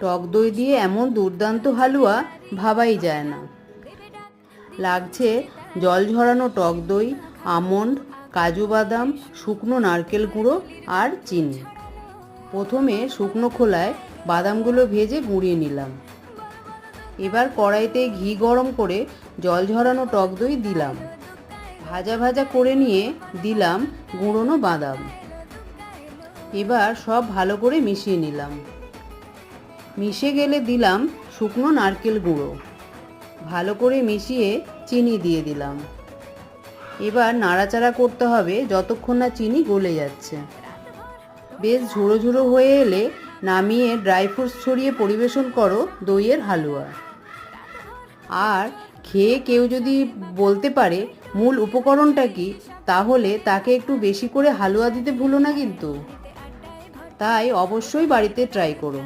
টক দই দিয়ে এমন দুর্দান্ত হালুয়া ভাবাই যায় না। লাগছে জল ঝরানো টক দই, আমন্ড, কাজু বাদাম, শুকনো নারকেল গুঁড়ো আর চিনি। প্রথমে শুকনো খোলায় বাদামগুলো ভেজে গুঁড়িয়ে নিলাম। এবার কড়াইতে ঘি গরম করে জল ঝরানো টক দই দিলাম। ভাজা ভাজা করে নিয়ে দিলাম গুঁড়োনো বাদাম। এবার সব ভালো করে মিশিয়ে নিলাম। মিশে গেলে দিলাম শুকনো নারকেল গুঁড়ো। ভালো করে মিশিয়ে চিনি দিয়ে দিলাম। এবার নাড়াচাড়া করতে হবে যতক্ষণ না চিনি গলে যাচ্ছে। বেশ ঝুড়ো ঝুড়ো হয়ে এলে নামিয়ে ড্রাই ফ্রুটস ছড়িয়ে পরিবেশন করো দইয়ের হালুয়া। আর খেয়ে কেউ যদি বলতে পারে মূল উপকরণটা কি, তাহলে তাকে একটু বেশি করে হালুয়া দিতে ভুলো না কিন্তু। তাই অবশ্যই বাড়িতে ট্রাই করো।